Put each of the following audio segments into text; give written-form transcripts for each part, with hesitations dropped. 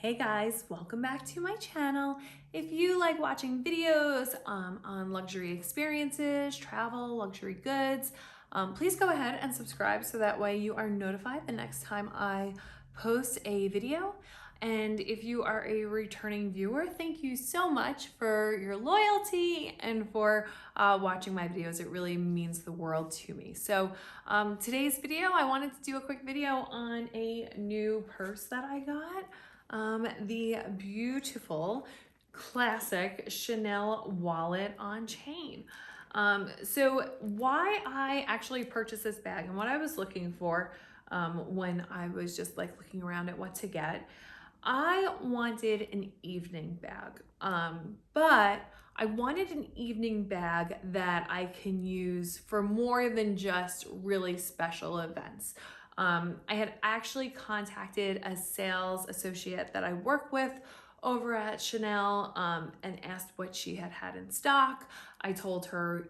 Hey guys, welcome back to my channel. If you like watching videos on luxury experiences, travel, luxury goods, please go ahead and subscribe so that way you are notified the next time I post a video. And if you are a returning viewer, thank you so much for your loyalty and for watching my videos. It really means the world to me. So today's video, I wanted to do a quick video on a new purse that I got. The beautiful classic Chanel wallet on chain. So why I actually purchased this bag and what I was looking for when I was just like looking around at what to get, I wanted an evening bag, but I wanted an evening bag that I can use for more than just really special events. I had actually contacted a sales associate that I work with over at Chanel and asked what she had in stock. I told her,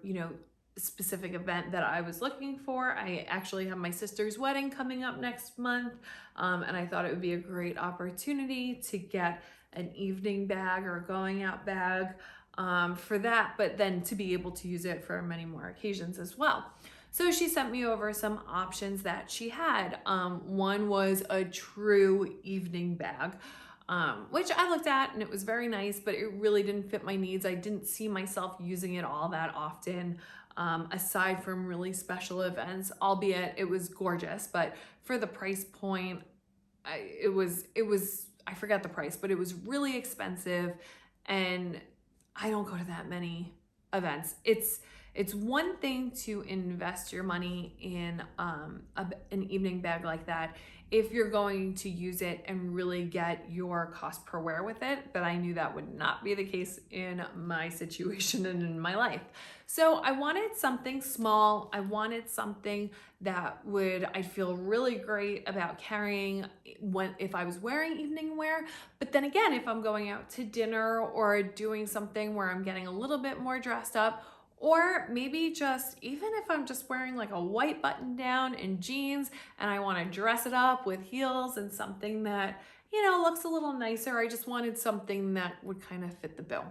specific event that I was looking for. I actually have my sister's wedding coming up next month, and I thought it would be a great opportunity to get an evening bag or going out bag for that, but then to be able to use it for many more occasions as well. So she sent me over some options that she had. One was a true evening bag, which I looked at and it was very nice, but it really didn't fit my needs. I didn't see myself using it all that often, aside from really special events, albeit it was gorgeous, but for the price point, I forget the price, but it was really expensive and I don't go to that many events. It's one thing to invest your money in an evening bag like that if you're going to use it and really get your cost per wear with it, but I knew that would not be the case in my situation and in my life. So I wanted something small. I wanted something that I'd feel really great about carrying if I was wearing evening wear. But then again, if I'm going out to dinner or doing something where I'm getting a little bit more dressed up, or maybe just even if I'm just wearing like a white button down and jeans and I want to dress it up with heels and something that, looks a little nicer. I just wanted something that would kind of fit the bill.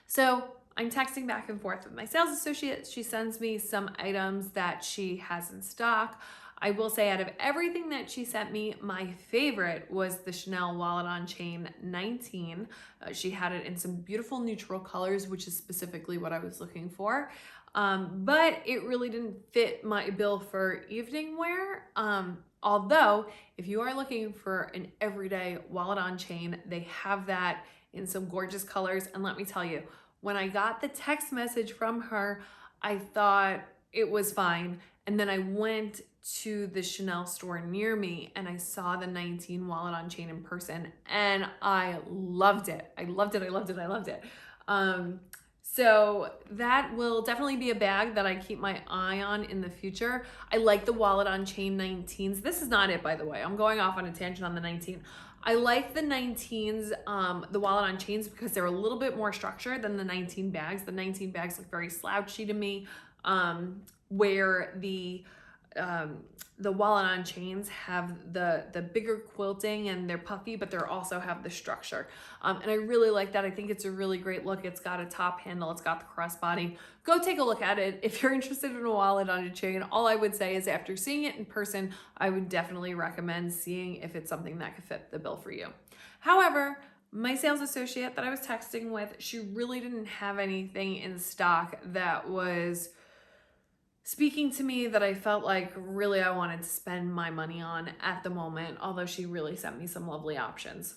So I'm texting back and forth with my sales associate. She sends me some items that she has in stock. I will say out of everything that she sent me, my favorite was the Chanel wallet on chain 19. She had it in some beautiful neutral colors, which is specifically what I was looking for. But it really didn't fit my bill for evening wear. Although if you are looking for an everyday wallet on chain, they have that in some gorgeous colors. And let me tell you, when I got the text message from her, I thought it was fine. And then I went to the Chanel store near me and I saw the 19 wallet on chain in person and I loved it. I loved it. So that will definitely be a bag that I keep my eye on in the future. I like the wallet on chain 19s. This is not it, by the way. I'm going off on a tangent on the 19. I like the 19s, the wallet on chains, because they're a little bit more structured than the 19 bags. The 19 bags look very slouchy to me, where the wallet on chains have the bigger quilting and they're puffy, but they also have the structure. And I really like that. I think it's a really great look. It's got a top handle. It's got the crossbody. Go take a look at it. If you're interested in a wallet on a chain, all I would say is after seeing it in person, I would definitely recommend seeing if it's something that could fit the bill for you. However, my sales associate that I was texting with, she really didn't have anything in stock that was speaking to me that I felt like really I wanted to spend my money on at the moment, although she really sent me some lovely options.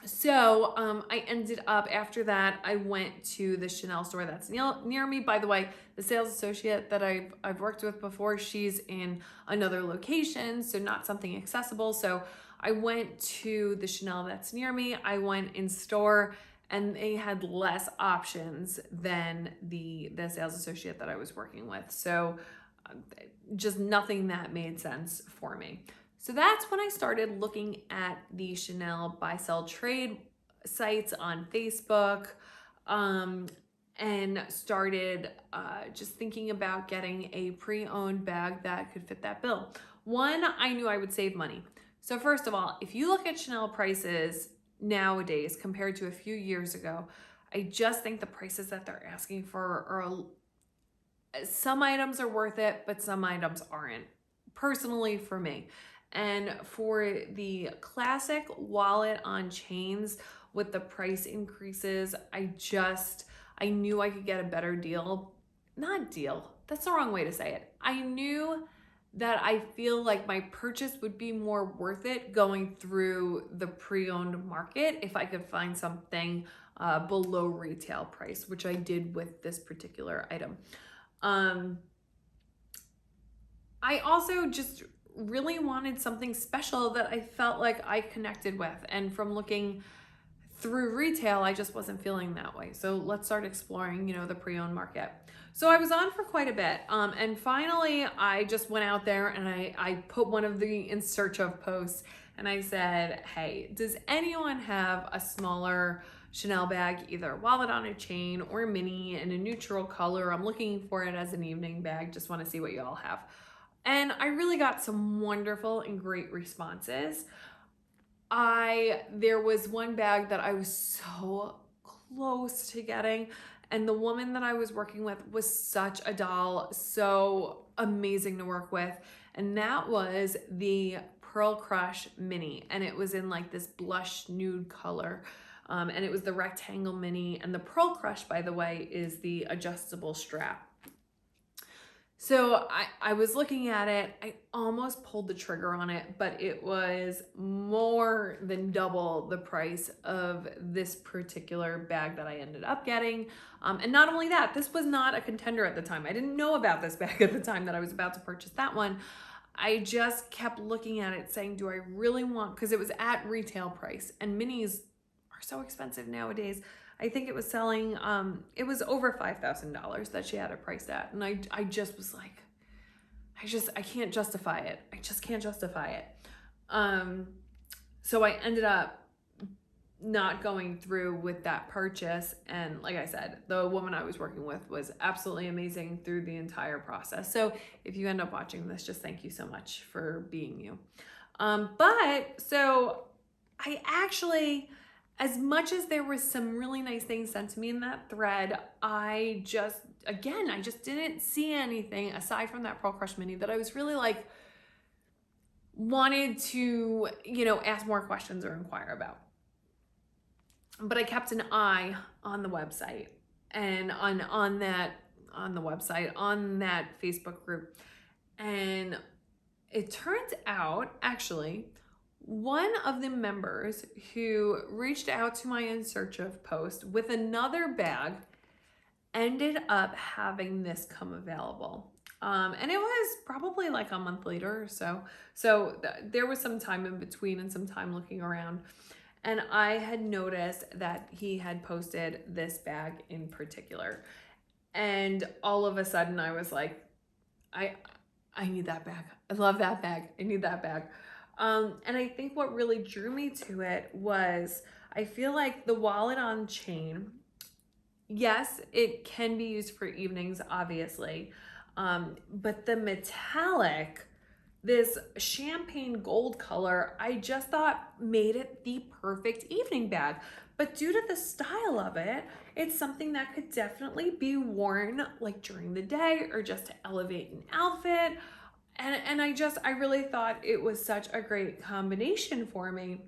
So I ended up, after that, I went to the Chanel store that's near me. By the way, the sales associate that I've worked with before, she's in another location, so not something accessible. So I went to the Chanel that's near me. I went in store and they had less options than the sales associate that I was working with. So just nothing that made sense for me. So that's when I started looking at the Chanel buy, sell, trade sites on Facebook, and started just thinking about getting a pre-owned bag that could fit that bill. One, I knew I would save money. So first of all, if you look at Chanel prices nowadays compared to a few years ago, I just think the prices that they're asking for some items are worth it, but some items aren't, personally for me. And for the classic wallet on chains with the price increases, I knew I could get a better deal. Not deal, that's the wrong way to say it. I knew that I feel like my purchase would be more worth it going through the pre-owned market if I could find something below retail price, which I did with this particular item. I also just really wanted something special that I felt like I connected with. And from looking through retail, I just wasn't feeling that way. So let's start exploring, the pre-owned market. So I was on for quite a bit. And finally, I just went out there and I put one of the in search of posts and I said, hey, does anyone have a smaller Chanel bag, either wallet on a chain or mini in a neutral color? I'm looking for it as an evening bag. Just want to see what you all have. And I really got some wonderful and great responses. There was one bag that I was so close to getting, and the woman that I was working with was such a doll, so amazing to work with. And that was the Pearl Crush Mini, and it was in like this blush nude color. And it was the rectangle mini, and the Pearl Crush, by the way, is the adjustable strap. So I was looking at it, I almost pulled the trigger on it, but it was more than double the price of this particular bag that I ended up getting. And not only that, this was not a contender at the time. I didn't know about this bag at the time that I was about to purchase that one. I just kept looking at it saying, do I really want, because it was at retail price, and minis are so expensive nowadays. I think it was selling, it was over $5,000 that she had it priced at. And I just was like, I can't justify it. I just can't justify it. So I ended up not going through with that purchase. And like I said, the woman I was working with was absolutely amazing through the entire process. So if you end up watching this, just thank you so much for being you. So I actually, as much as there was some really nice things sent to me in that thread, I just didn't see anything aside from that Pearl Crush Mini that I was really like, wanted to, ask more questions or inquire about. But I kept an eye on the website and on that Facebook group. And it turns out, actually, one of the members who reached out to my in search of post with another bag ended up having this come available. And it was probably like a month later or so. So there was some time in between and some time looking around. And I had noticed that he had posted this bag in particular. And all of a sudden I was like, I need that bag. I love that bag. I need that bag. And I think what really drew me to it was, I feel like the wallet on chain, yes, it can be used for evenings, obviously. But the metallic, this champagne gold color, I just thought made it the perfect evening bag. But due to the style of it, it's something that could definitely be worn like during the day or just to elevate an outfit. And I really thought it was such a great combination for me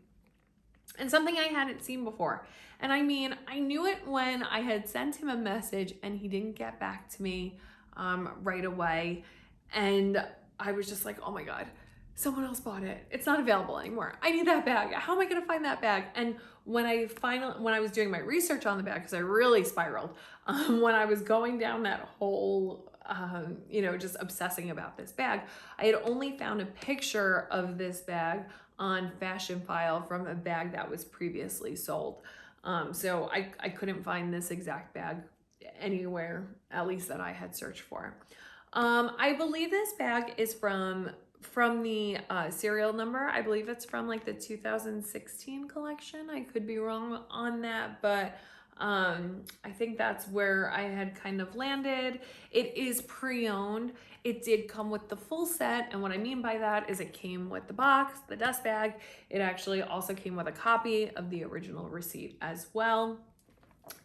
and something I hadn't seen before. And I mean, I knew it when I had sent him a message and he didn't get back to me right away. And I was just like, oh my God, someone else bought it. It's not available anymore. I need that bag. How am I going to find that bag? And when I was doing my research on the bag, because I really spiraled, when I was going down that whole just obsessing about this bag, I had only found a picture of this bag on Fashion File from a bag that was previously sold. So I couldn't find this exact bag anywhere, at least that I had searched for. I believe this bag is from the serial number. I believe it's from like the 2016 collection. I could be wrong on that, but I think that's where I had kind of landed. It is pre-owned. It did come with the full set, and what I mean by that is it came with the box, the dust bag. It actually also came with a copy of the original receipt as well.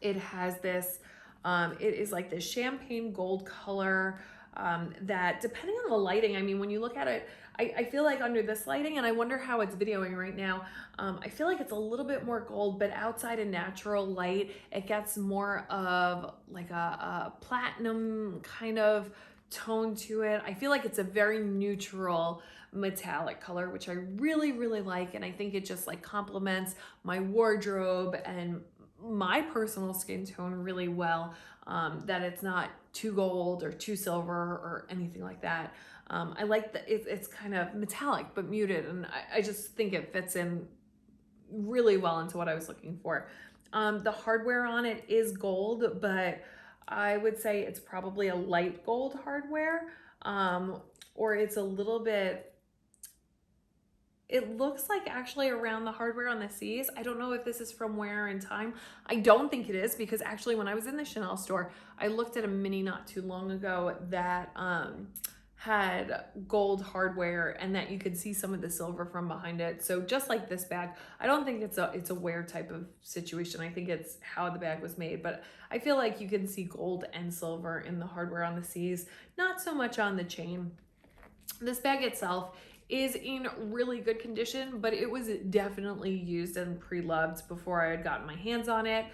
It has this, it is like this champagne gold color that, depending on the lighting, I mean, when you look at it, I feel like under this lighting, and I wonder how it's videoing right now, I feel like it's a little bit more gold, but outside in natural light, it gets more of like a platinum kind of tone to it. I feel like it's a very neutral metallic color, which I really, really like. And I think it just like complements my wardrobe and my personal skin tone really well, that it's not too gold or too silver or anything like that. I like that it's kind of metallic but muted, and I just think it fits in really well into what I was looking for. The hardware on it is gold, but I would say it's probably a light gold hardware, or it's a little bit, it looks like actually around the hardware on the C's. I don't know if this is from Wear and Time. I don't think it is, because actually when I was in the Chanel store, I looked at a mini not too long ago that had gold hardware, and that you could see some of the silver from behind it. So just like this bag, I don't think it's a wear type of situation. I think it's how the bag was made, but I feel like you can see gold and silver in the hardware on the C's, not so much on the chain. This bag itself is in really good condition, but it was definitely used and pre-loved before I had gotten my hands on it.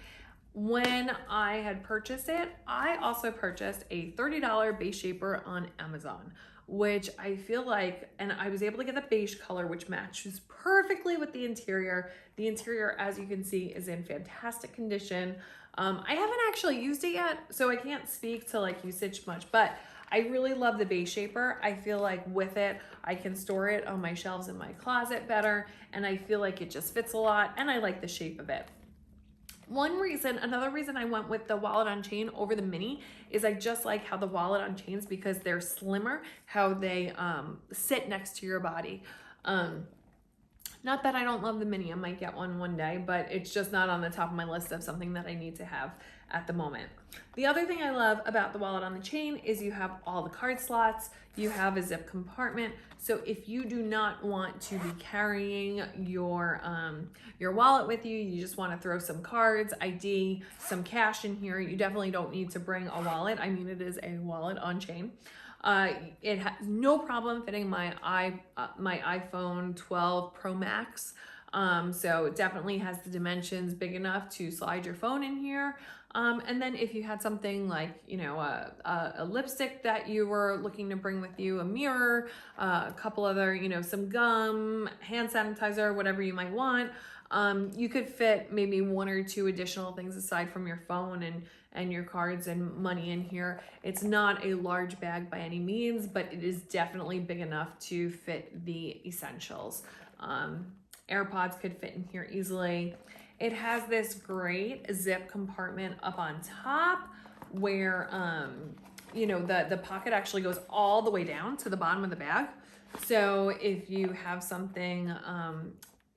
When I had purchased it, I also purchased a $30 base shaper on Amazon, which I feel like, and I was able to get the beige color, which matches perfectly with the interior. The interior, as you can see, is in fantastic condition. I haven't actually used it yet, so I can't speak to like usage much, but I really love the base shaper. I feel like with it, I can store it on my shelves in my closet better, and I feel like it just fits a lot, and I like the shape of it. Another reason I went with the wallet on chain over the mini is I just like how the wallet on chains, because they're slimmer, how they sit next to your body. Not that I don't love the mini, I might get one day, but it's just not on the top of my list of something that I need to have at the moment. The other thing I love about the wallet on the chain is you have all the card slots, you have a zip compartment. So if you do not want to be carrying your wallet with you, you just want to throw some cards, ID, some cash in here, you definitely don't need to bring a wallet. I mean, it is a wallet on chain. It has no problem fitting my iPhone 12 Pro Max. So it definitely has the dimensions big enough to slide your phone in here. And then if you had something like, you know, a lipstick that you were looking to bring with you, a mirror, a couple other, you know, some gum, hand sanitizer, whatever you might want, you could fit maybe one or two additional things aside from your phone and your cards and money in here. It's not a large bag by any means, but it is definitely big enough to fit the essentials. AirPods could fit in here easily. It has this great zip compartment up on top where, you know, the pocket actually goes all the way down to the bottom of the bag. So if you have something,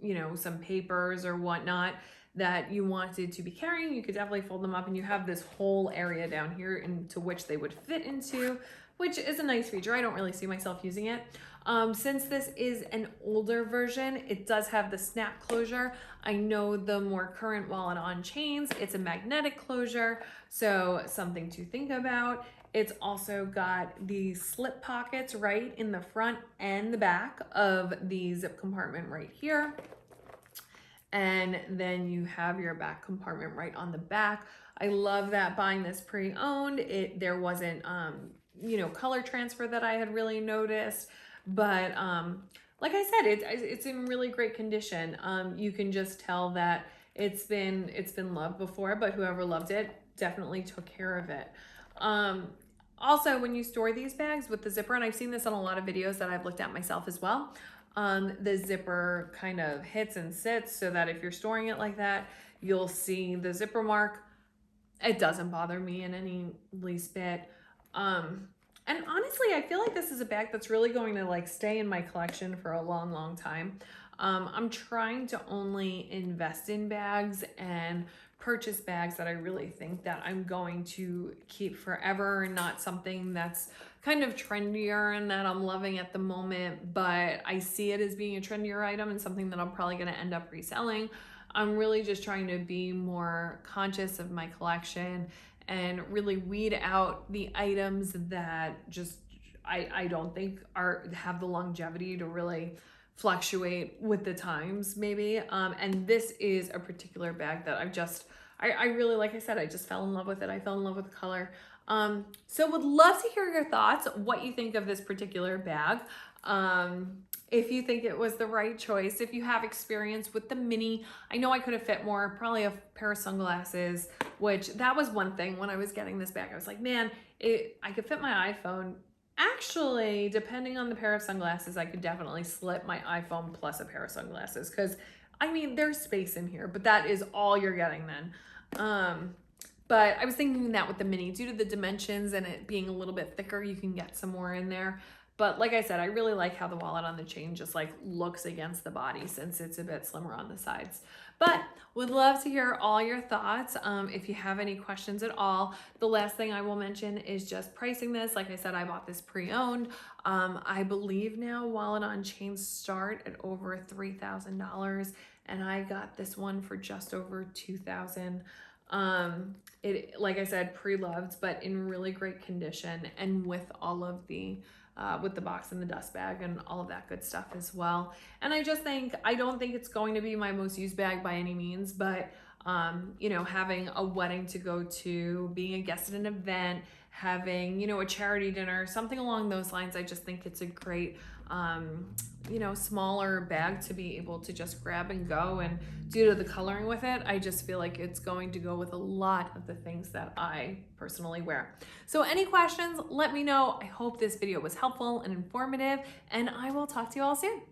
you know, some papers or whatnot that you wanted to be carrying, you could definitely fold them up, and you have this whole area down here into which they would fit into, which is a nice feature. I don't really see myself using it. Since this is an older version, it does have the snap closure. I know the more current wallet on chains, it's a magnetic closure, so something to think about. It's also got the slip pockets right in the front and the back of the zip compartment right here. And then you have your back compartment right on the back. I love that buying this pre-owned, there wasn't, you know, color transfer that I had really noticed, but like I said, it's in really great condition. You can just tell that it's been loved before, but whoever loved it definitely took care of it. Also, when you store these bags with the zipper, and I've seen this on a lot of videos that I've looked at myself as well, the zipper kind of hits and sits so that if you're storing it like that, you'll see the zipper mark. It doesn't bother me in any least bit. And honestly, I feel like this is a bag that's really going to like stay in my collection for a long, long time. I'm trying to only invest in bags and purchase bags that I really think that I'm going to keep forever, and not something that's kind of trendier and that I'm loving at the moment, but I see it as being a trendier item and something that I'm probably going to end up reselling. I'm really just trying to be more conscious of my collection and really weed out the items that just I don't think have the longevity to really fluctuate with the times, maybe. And this is a particular bag that I really, like I said, I just fell in love with it. I fell in love with the color. So would love to hear your thoughts, what you think of this particular bag. If you think it was the right choice, if you have experience with the mini. I know I could have fit more, probably a pair of sunglasses, which that was one thing when I was getting this bag. I was like, man, I could fit my iPhone. Actually, depending on the pair of sunglasses, I could definitely slip my iPhone plus a pair of sunglasses, because I mean, there's space in here, but that is all you're getting then. But I was thinking that with the mini, due to the dimensions and it being a little bit thicker, you can get some more in there. But like I said, I really like how the wallet on the chain just like looks against the body, since it's a bit slimmer on the sides. But would love to hear all your thoughts. If you have any questions at all. The last thing I will mention is just pricing this. Like I said, I bought this pre-owned. I believe now wallet on chains start at over $3,000, and I got this one for just over $2,000. It, like I said, pre-loved, but in really great condition, and with all of the with the box and the dust bag and all of that good stuff as well. And I just think, I don't think it's going to be my most used bag by any means, but you know, having a wedding to go to, being a guest at an event, having, you know, a charity dinner, something along those lines, I just think it's a great you know, smaller bag to be able to just grab and go. And due to the coloring with it, I just feel like it's going to go with a lot of the things that I personally wear. So any questions, let me know. I hope this video was helpful and informative, and I will talk to you all soon.